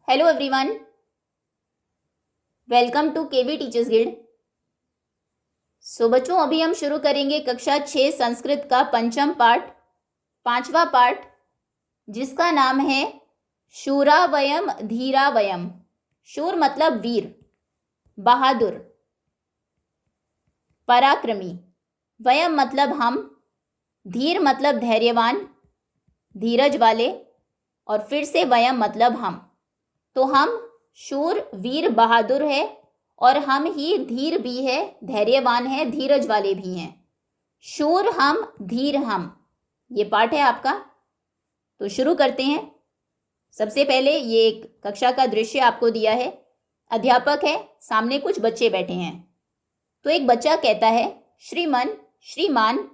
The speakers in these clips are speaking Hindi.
Hello everyone, welcome to KV teachers guild. बच्चों, अभी हम शुरू करेंगे कक्षा 6 संस्कृत का पंचम पाठ, पांचवा पाठ, जिसका नाम है शूरावयम धीरावयम। शूर मतलब वीर, बहादुर, पराक्रमी। वयम मतलब हम, धीर मतलब धैर्यवान, धीरज वाले, और फिर से वयम मतलब हम। तो हम शूर, वीर, बहादुर है और हम ही धीर भी है, धैर्यवान है, धीरज वाले भी हैं। शूर हम, धीर हम, ये पाठ है आपका। तो शुरू करते हैं। सबसे पहले ये एक कक्षा का दृश्य आपको दिया है। अध्यापक है, सामने कुछ बच्चे बैठे हैं। तो एक बच्चा कहता है, श्रीमन, श्रीमान,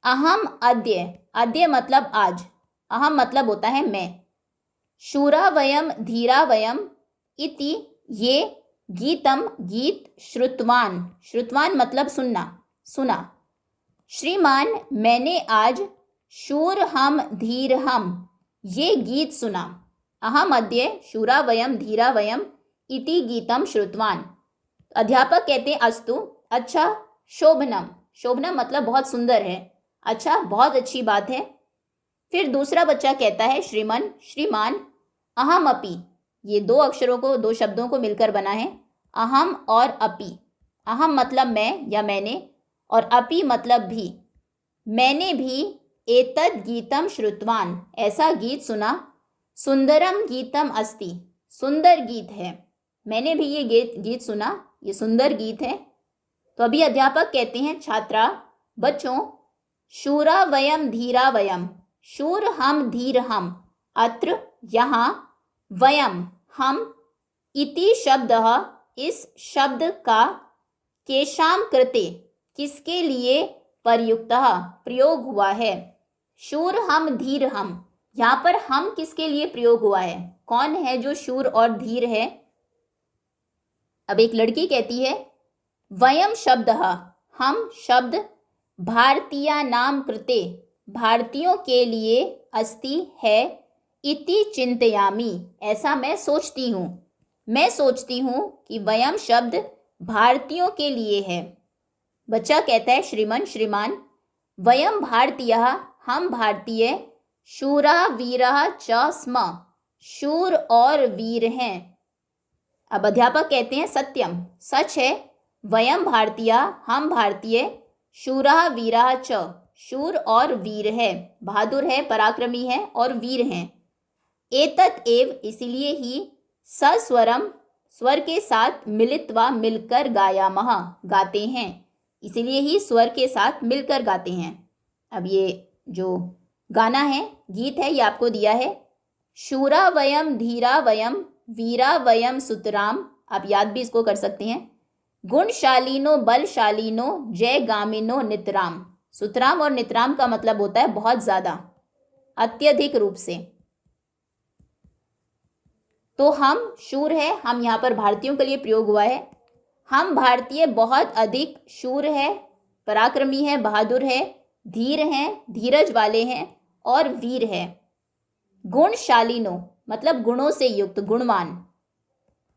अहम अद्य, अद्य मतलब आज, अहम मतलब होता है मैं, शूरावयम धीरावयम इति, ये, गीतम गीत, श्रुतवान, श्रुतवान मतलब सुनना, सुना। श्रीमान, मैंने आज शूर हम धीर हम, ये गीत सुना। अहम अद्य शूरावयम धीरावयम इति गीतम श्रुतवान। अध्यापक कहते हैं, अस्तु, अच्छा, शोभनम, शोभनम मतलब बहुत सुंदर है, अच्छा, बहुत अच्छी बात है। फिर दूसरा बच्चा कहता है, श्रीमन, श्रीमान, अहम अपि, ये दो अक्षरों को, दो शब्दों को मिलकर बना है, अहम और अपि। अहम मतलब मैं या मैंने, और अपि मतलब भी, मैंने भी एतद गीतम श्रुतवान, ऐसा गीत सुना। सुंदरम गीतम अस्ति, सुंदर गीत है, मैंने भी ये गीत सुना, ये सुंदर गीत है। तो अभी अध्यापक कहते हैं, छात्रा, बच्चों, शूरा वयम धीरा वयम, शूर हम धीर हम, अत्र यहाँ, वयम हम, इति शब्द, इस शब्द का, केशाम कृते, किसके लिए, प्रयुक्त, प्रयोग हुआ है। शूर हम धीर हम, यहाँ पर हम किसके लिए प्रयोग हुआ है, कौन है जो शूर और धीर है। अब एक लड़की कहती है, वयम शब्द, हम शब्द, भारतीया नाम कृते, भारतीयों के लिए, अस्ति है, इति चिंतयामि, ऐसा मैं सोचती हूँ, मैं सोचती हूँ कि वयम शब्द भारतीयों के लिए है। बच्चा कहता है, श्रीमन, श्रीमान, वयम भारतीयः, हम भारतीय, शूरा वीरः च स्म, शूर और वीर हैं। अब अध्यापक कहते हैं, सत्यम, सच है, वयम भारतीय, हम भारतीय, शूरा वीरः च, शूर और वीर है, बहादुर है, पराक्रमी है और वीर हैं। एतत एव, इसीलिए ही, सस्वरम, स्वर के साथ, मिलित्वा, मिलकर, गायामः, गाते हैं, इसीलिए ही स्वर के साथ मिलकर गाते हैं। अब ये जो गाना है, गीत है, ये आपको दिया है, शूरा वयम धीरा वयम वीरा वयम सुतराम, आप याद भी इसको कर सकते हैं, गुणशालीनो बलशालीनो जय गामिनो नितराम। सुतराम और नितराम का मतलब होता है बहुत ज्यादा, अत्यधिक रूप से। तो हम शूर है, हम यहाँ पर भारतीयों के लिए प्रयोग हुआ है। हम भारतीय बहुत अधिक शूर है, पराक्रमी है, बहादुर है, धीर हैं, धीरज वाले हैं और वीर है। गुणशालीनो मतलब गुणों से युक्त, गुणवान,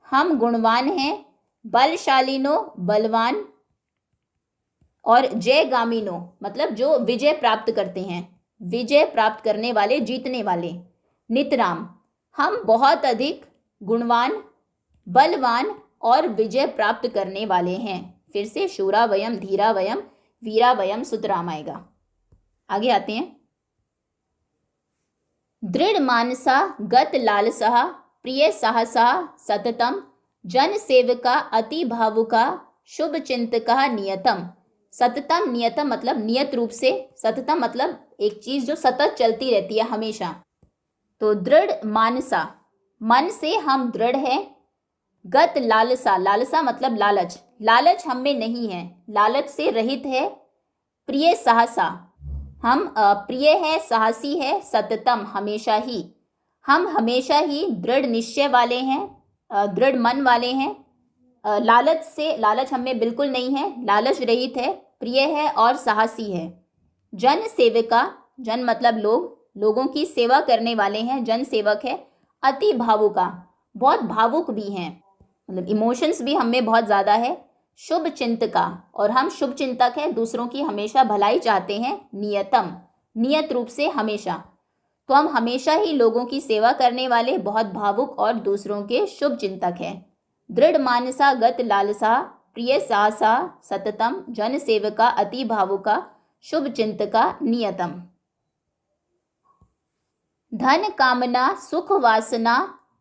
हम गुणवान हैं। बलशालीनो बलवान, और जयगामिनो मतलब जो विजय प्राप्त करते हैं, विजय प्राप्त करने वाले, जीतने वाले। नितराम, हम बहुत अधिक गुणवान, बलवान और विजय प्राप्त करने वाले हैं। फिर से शूरा वयम धीरा वयम वीरा वयम सुतराम आएगा। आगे आते हैं, दृढ़ मानसा गत लालसा प्रिय साहसा सततम जन सेवका अति भावुका शुभ चिंतका नियतम। सततम, नियतम मतलब नियत रूप से, सततम मतलब एक चीज जो सतत चलती रहती है, हमेशा। तो दृढ़ मानसा, मन से हम दृढ़ है। गत लालसा, लालसा मतलब लालच, लालच हम में नहीं है, लालच से रहित है। प्रिय साहसा, हम प्रिय है, साहसी है। सततम हमेशा ही, हम हमेशा ही दृढ़ निश्चय वाले हैं, दृढ़ मन वाले हैं। लालच से, लालच हमें बिल्कुल नहीं है, लालच रहित है, प्रिय है और साहसी है। जन सेविका, जन मतलब लोग, लोगों की सेवा करने वाले हैं, जन सेवक है। अति भावुका, बहुत भावुक भी हैं, मतलब इमोशंस भी हम में बहुत ज़्यादा है। शुभ चिंतका, और हम शुभ चिंतक हैं, दूसरों की हमेशा भलाई चाहते हैं। नियतम, नियत रूप से, हमेशा, तो हम हमेशा ही लोगों की सेवा करने वाले, बहुत भावुक और दूसरों के शुभ चिंतक हैं। दृढ़ मानसा गत लालसा, प्रिय साहसा सततम, जन सेवका अति भावुका, शुभ चिंतका नियतम। धन कामना सुख वासना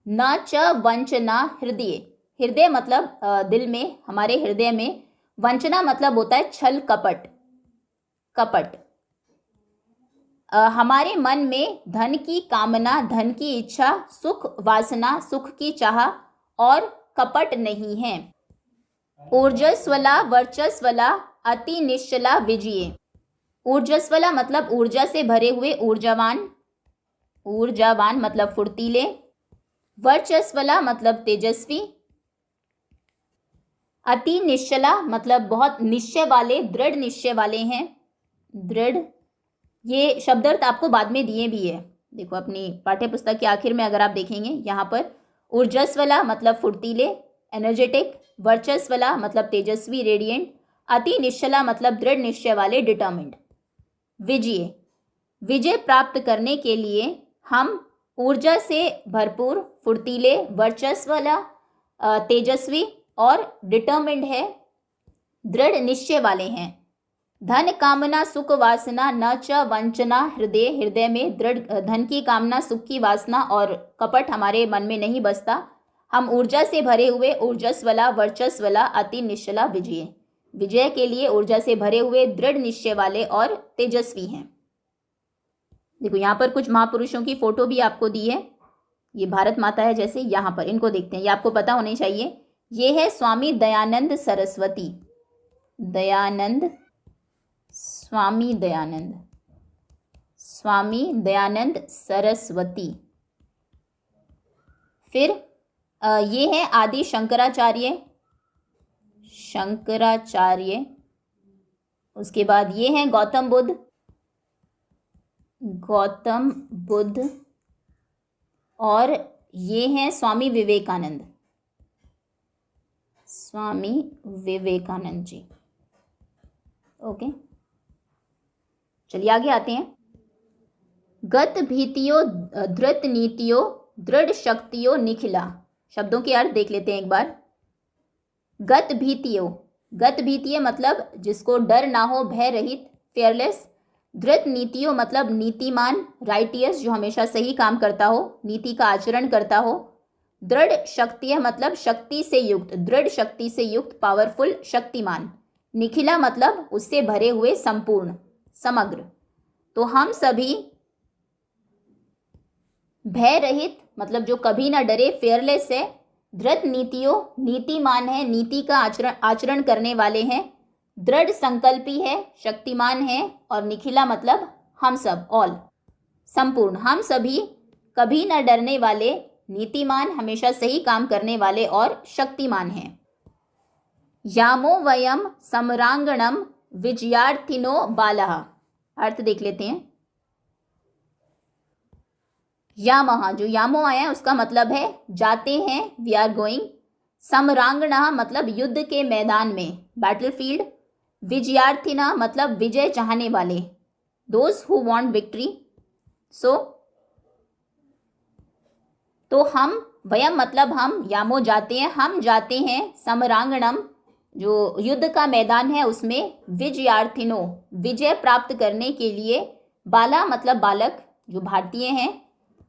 न च वंचना हृदय, हृदय मतलब दिल में, हमारे हृदय में। वंचना मतलब होता है छल कपट, कपट। हमारे मन में धन की कामना, धन की इच्छा, सुख वासना, सुख की चाह, और कपट नहीं है। ऊर्जस्वला वर्चस्वला अति निश्चला विजये, ऊर्जस्वला मतलब ऊर्जा से भरे हुए, ऊर्जावान, ऊर्जावान मतलब फुर्तीले। वर्चस्वला मतलब तेजस्वी। अति निश्चला मतलब बहुत निश्चय वाले, दृढ़ निश्चय वाले हैं। दृढ़, ये शब्दार्थ आपको बाद में दिए भी है, देखो अपनी पाठ्य पुस्तक के आखिर में अगर आप देखेंगे, यहाँ पर ऊर्जस्वला मतलब फुर्तीले, एनर्जेटिक। वर्चस्वला मतलब तेजस्वी, रेडिएंट। अति निश्चला मतलब दृढ़ निश्चय वाले, डिटर्मिन्ड। विजय, विजय प्राप्त करने के लिए हम ऊर्जा से भरपूर, फुर्तीले, वर्चस्वला, तेजस्वी और डिटर्मिन्ड है, दृढ़ निश्चय वाले हैं। धन कामना सुख वासना न च वंचना हृदय, हृदय में दृढ़ धन की कामना, सुख की वासना और कपट हमारे मन में नहीं बसता। हम ऊर्जा से भरे हुए, ऊर्जस्वला, वर्चस्वला, अति निश्चला, विजय, विजय के लिए ऊर्जा से भरे हुए, दृढ़ निश्चय वाले और तेजस्वी हैं। देखो यहाँ पर कुछ महापुरुषों की फोटो भी आपको दी है, ये भारत माता है जैसे, यहाँ पर इनको देखते हैं, ये आपको पता होने चाहिए। ये है स्वामी दयानंद सरस्वती, दयानंद, स्वामी दयानंद, स्वामी दयानंद सरस्वती। फिर ये है आदि शंकराचार्य, शंकराचार्य। उसके बाद ये हैं गौतम बुद्ध, गौतम बुद्ध। और ये हैं स्वामी विवेकानंद, स्वामी विवेकानंद जी। ओके, चलिए आगे आते हैं। गत भीतियो धृत नीतियो दृढ़ शक्तियो निखिला, शब्दों के अर्थ देख लेते हैं एक बार। गत भीतियो, गत भीतिय मतलब जिसको डर ना हो, भय रहित, फेयरलेस। धृत नीतियों मतलब नीतिमान, राइटियस, जो हमेशा सही काम करता हो, नीति का आचरण करता हो। दृढ़ शक्तिय मतलब शक्ति से युक्त, दृढ़ शक्ति से युक्त, पावरफुल, शक्तिमान। निखिला मतलब उससे भरे हुए, संपूर्ण, समग्र। तो हम सभी भय रहित मतलब जो कभी ना डरे, फेयरलेस है। धृत नीतियों, नीतिमान है, नीति का आचरण करने वाले हैं। दृढ़ संकल्पी है, शक्तिमान है। और निखिला मतलब हम सब, ऑल, संपूर्ण। हम सभी कभी न डरने वाले, नीतिमान, हमेशा सही काम करने वाले और शक्तिमान हैं। यामो वयम समरांगणम विजयार्थिनो बालः, अर्थ देख लेते हैं। यामः, जो यामो आया है उसका मतलब है जाते हैं, वी आर गोइंग। समरांगणः मतलब युद्ध के मैदान में, बैटलफील्ड। विजयार्थिना मतलब विजय चाहने वाले, दोज हु वांट विक्ट्री। सो तो हम, वयम मतलब हम, यामो जाते हैं, हम जाते हैं, समरांगणम जो युद्ध का मैदान है उसमें, विजयार्थिनो विजय प्राप्त करने के लिए, बाला मतलब बालक, जो भारतीय हैं,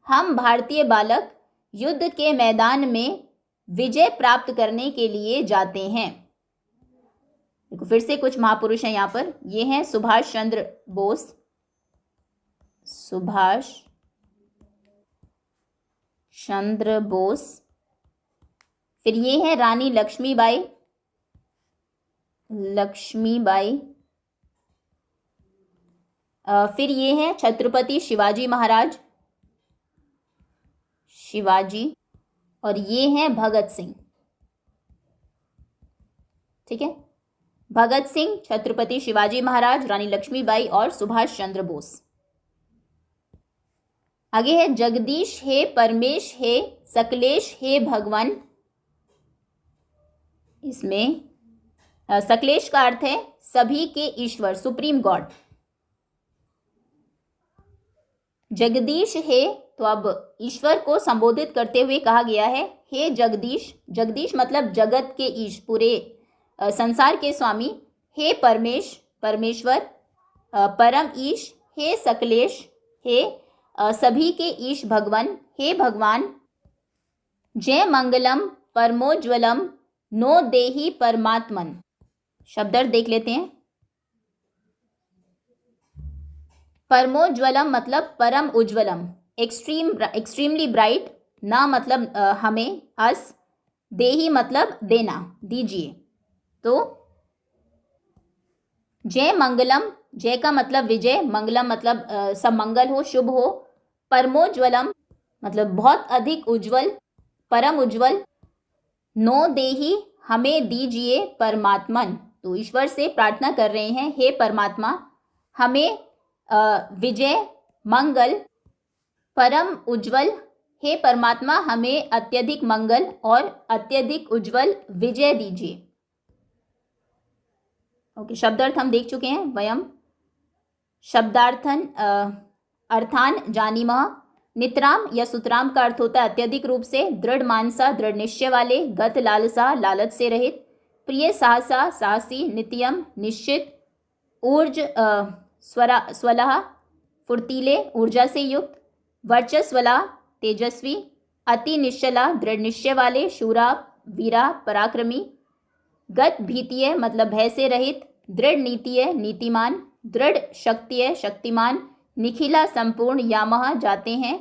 हम भारतीय बालक युद्ध के मैदान में विजय प्राप्त करने के लिए जाते हैं। देखो फिर से कुछ महापुरुष हैं यहाँ पर, ये हैं सुभाष चंद्र बोस, सुभाष चंद्र बोस। फिर ये हैं रानी लक्ष्मीबाई, लक्ष्मीबाई। फिर ये हैं छत्रपति शिवाजी महाराज, शिवाजी। और ये हैं भगत सिंह, ठीक है, भगत सिंह, छत्रपति शिवाजी महाराज, रानी लक्ष्मीबाई और सुभाष चंद्र बोस। आगे है जगदीश हे परमेश हे सकलेश हे भगवान। इसमें सकलेश का अर्थ है सभी के ईश्वर, सुप्रीम गॉड। जगदीश हे, तो अब ईश्वर को संबोधित करते हुए कहा गया है हे जगदीश। जगदीश मतलब जगत के ईश, पूरे संसार के स्वामी। हे परमेश्वर, परम ईश। हे सकलेश, हे सभी के ईश भगवान, हे भगवान। जय मंगलम परमोज्वलम नो देहि परमात्मन। शब्दार्थ देख लेते हैं। परमोज्वलम मतलब परम उज्ज्वलम, एक्सट्रीमली ब्राइट। ना मतलब हमें, अस। देहि मतलब देना, दीजिए। तो जय मंगलम, जय का मतलब विजय, मंगलम मतलब सब मंगल हो, शुभ हो। परमोज्वलम मतलब बहुत अधिक उज्जवल, परम उज्जवल। नो देहि हमें दीजिए परमात्मन, तो ईश्वर से प्रार्थना कर रहे हैं हे परमात्मा हमें विजय, मंगल, परम उज्जवल। हे परमात्मा हमें अत्यधिक मंगल और अत्यधिक उज्जवल विजय दीजिए। ओके, शब्दार्थ हम देख चुके हैं। वयम शब्दार्थन अर्थान जानीमः। नितराम या सुतराम का अर्थ होता है अत्यधिक रूप से, दृढ़ मानसा, दृढ़ निश्चय वाले, गत लालसा, लालच से रहित, प्रिय साहसा, साहसी, नित्यम निश्चित, ऊर्ज स्वलह फुर्तीले, ऊर्जा से युक्त, वर्चस्वला तेजस्वी, अति निश्चला दृढ़ निश्चय वाले, शूरा वीरा पराक्रमी, गत भीतीय मतलब भय से रहित, दृढ़ नीतिय नीतिमान, दृढ़ शक्तिय शक्तिमान, निखिला संपूर्ण, यामह जाते हैं,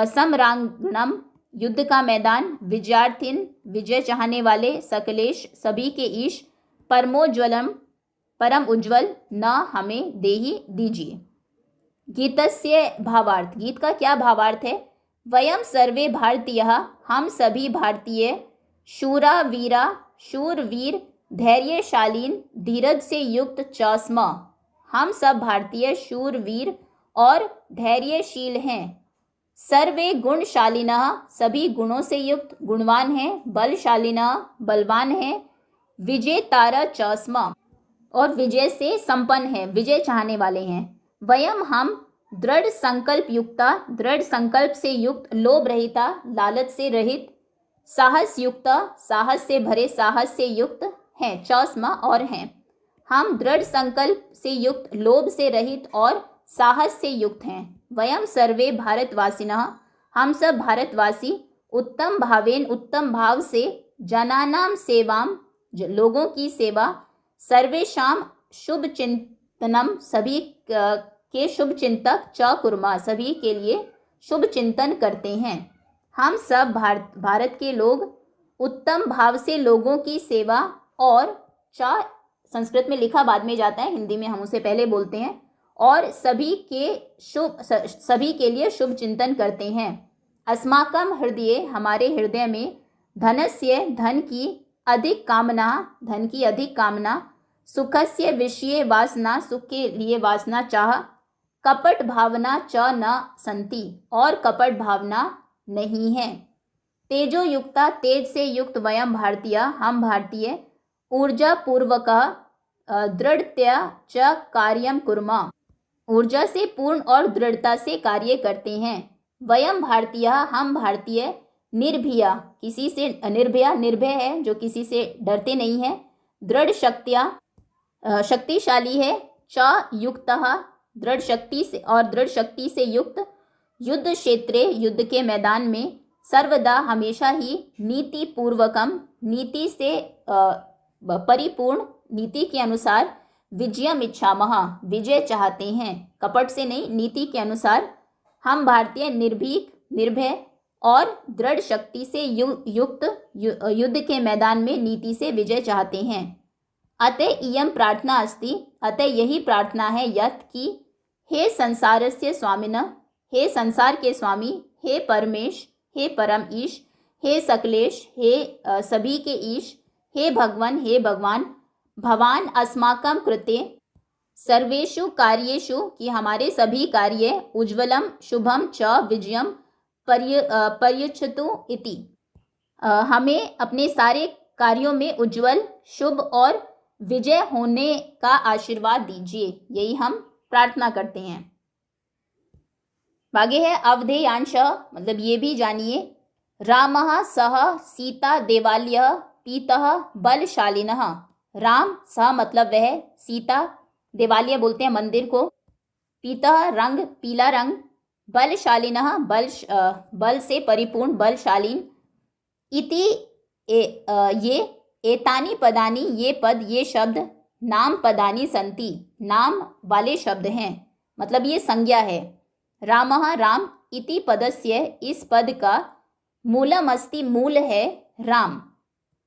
समरांगणम युद्ध का मैदान, विजयार्थिन विजय चाहने वाले, सकलेश सभी के ईश, परमोज्वलम परम उज्ज्वल, न हमें देहि दीजिए। गीतस्य भावार्थ, गीत का क्या भावार्थ है। वयम सर्वे भारतीयः हम सभी भारतीय, शूरा वीरा शूरवीर, धैर्यशालीन धीरज से युक्त च स्म हम सब भारतीय शूरवीर और धैर्यशील हैं। सर्वे गुणशालिनः सभी गुणों से युक्त गुणवान हैं, बलशालिनः बलवान हैं, विजेतार च स्म और विजय से संपन्न है, विजय चाहने वाले हैं। वयम हम दृढ़ संकल्प युक्ता, दृढ़ संकल्प से युक्त, लोभ रहिता लालच से रहित, साहस युक्ता साहस से भरे, साहस से युक्त हैं, चौस्मा और हैं। हम दृढ़ संकल्प से युक्त, लोभ से रहित और साहस से युक्त हैं। वयम सर्वे भारतवासिनः हम सब भारतवासी, उत्तम भावेन उत्तम भाव से, जनानाम सेवाम लोगों की सेवा, सर्वेशाम शुभ चिंतनम सभी के शुभ चिंतक, च कुर्मा सभी के लिए शुभ चिंतन करते हैं। हम सब भारत के लोग उत्तम भाव से लोगों की सेवा और च संस्कृत में लिखा बाद में जाता है, हिंदी में हम उसे पहले बोलते हैं, और सभी के लिए शुभ चिंतन करते हैं। अस्माकम हृदय हमारे हृदय में, धनस्य धन की अधिक कामना, धन की अधिक कामना, सुखस्य विषय वासना सुख के लिए वासना चाह, कपट भावना च न संति और कपट भावना नहीं है। तेजो युक्ता तेज से युक्त, वयम भारतीय हम भारतीय, ऊर्जा पूर्वक दृढ़तया च कार्यम कुर्मा ऊर्जा से पूर्ण और दृढ़ता से कार्य करते हैं। वयम भारतीय हम भारतीय, निर्भया किसी से निर्भया निर्भय है जो किसी से डरते नहीं है, दृढ़ शक्तिया शक्तिशाली है, च युक्तः दृढ़ शक्ति से और दृढ़ शक्ति से युक्त, युद्ध क्षेत्रे युद्ध के मैदान में, सर्वदा हमेशा ही, नीति पूर्वकम नीति से परिपूर्ण नीति के अनुसार, विजयम इच्छामः विजय चाहते हैं, कपट से नहीं नीति के अनुसार। हम भारतीय निर्भीक निर्भय और दृढ़ शक्ति से युक्त युद्ध के मैदान में नीति से विजय चाहते हैं। अतः इयम प्रार्थना अस्ति अतः यही प्रार्थना है यत् कि हे संसारस्य स्वामिनः हे संसार के स्वामी, हे परमेश हे परम ईश, हे सकलेश हे सभी के ईश, हे भगवान भवान अस्माकं कृते सर्वेषु कार्येषु कि हमारे सभी कार्य, उज्ज्वलम शुभम च विजयम पर्युच्छतु इति। हमें अपने सारे कार्यों में उज्जवल, शुभ और विजय होने का आशीर्वाद दीजिए, यही हम प्रार्थना करते हैं। आगे है अवधेयांश, मतलब ये भी जानिए। रामः सह सीता देवालय पीतः बलशालिनः। राम सह मतलब वह, सीता देवालय बोलते हैं मंदिर को, पीतः रंग पीला रंग, बलशालिनः बल से परिपूर्ण बलशालीन, इति ये एतानि पदानि ये पद ये शब्द, नाम पदानि संति नाम वाले शब्द हैं, मतलब ये संज्ञा है। रामः राम, इति पदस्य इस पद का, मूलम अस्ति मूल है राम,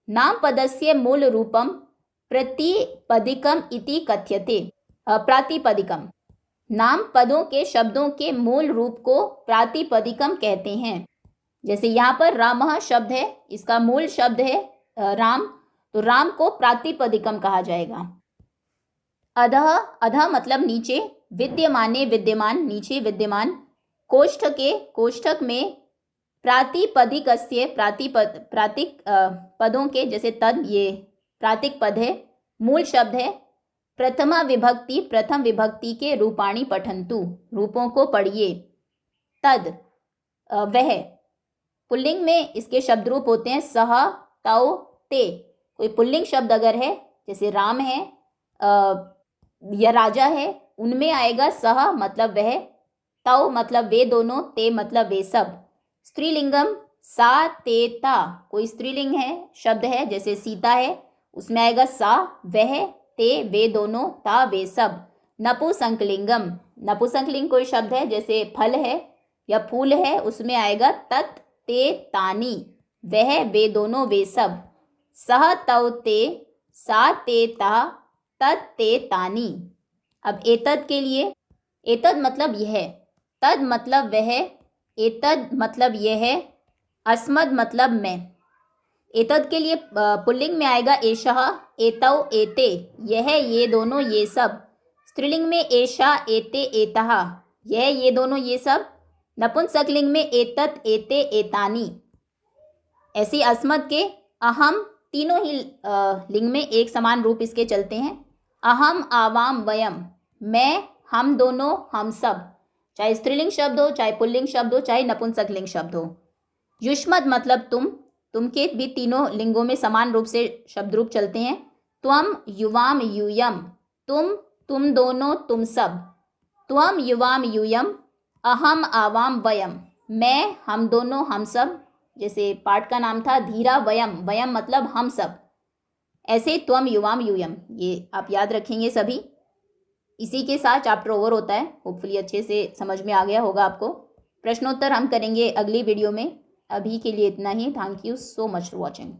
नाम पदस्य मूल रूपम प्रतिपदिकम इति कथ्यते। प्रातिपदिकम, नाम पदों के शब्दों के मूल रूप को प्रातिपदिकम कहते हैं। जैसे यहाँ पर रामः शब्द है, इसका मूल शब्द है राम, तो राम को प्रातिपदिकम कहा जाएगा। अधः, अधः मतलब नीचे, विद्यमाने विद्यमान, नीचे विद्यमान, कोष्ठके कोष्ठक में, प्रातिपदिकस्य प्रातिक पदों के, जैसे तद ये प्रातिक पद है, मूल शब्द है। प्रथमा विभक्ति प्रथम विभक्ति के रूपाणि पठन्तु, रूपों को पढ़िए। तद वह, पुल्लिंग में इसके शब्द रूप होते हैं सह, तौ, ते। कोई पुल्लिंग शब्द अगर है, जैसे राम है या राजा है, उनमें आएगा सह मतलब वह, तौ मतलब वे दोनों, ते मतलब वे सब। स्त्रीलिंगम सा ते ता, कोई स्त्रीलिंग है शब्द है, जैसे सीता है, उसमें आएगा सा वह, ते वे दोनों, ता वे सब। नपुंसकलिंगम, नपुंसकलिंग कोई शब्द है, जैसे फल है या फूल है, उसमें आएगा तत् ते तानि, वह वे दोनों वे सब। सह तौ ते, सा ते ता, तत् ते तानि। अब एतद के लिए, एतद मतलब यह, तद मतलब वह, एतद मतलब यह, अस्मद मतलब मैं। एतद के लिए पुल्लिंग में आएगा एषः, एतौ, एते, यह ये दोनों ये सब। स्त्रीलिंग में एषा, एते, एतः, यह ये दोनों ये सब। नपुंसकलिंग में एतत्, एते, एतानि। ऐसी अस्मद के अहम, तीनों ही लिंग में एक समान रूप इसके चलते हैं। अहम, आवाम, वयम, मैं, हम दोनों, हम सब, चाहे स्त्रीलिंग शब्द हो, चाहे पुल्लिंग शब्द हो, चाहे नपुंसकलिंग शब्द हो। युष्मद मतलब तुम के भी तीनों लिंगों में समान रूप से शब्द रूप चलते हैं। त्वम, युवाम, यूयम, तुम दोनों, तुम सब। त्वम, युवाम, यूयम, अहम, आवाम, वयम, मैं, हम दोनों, हम सब। जैसे पाठ का नाम था धीरा वयम, वयम मतलब हम सब। ऐसे त्वम, युवाम, यूयम, ये आप याद रखेंगे सभी। इसी के साथ चैप्टर ओवर होता है। होपफुली अच्छे से समझ में आ गया होगा आपको। प्रश्नोत्तर हम करेंगे अगली वीडियो में। अभी के लिए इतना ही। Thank you so much for watching.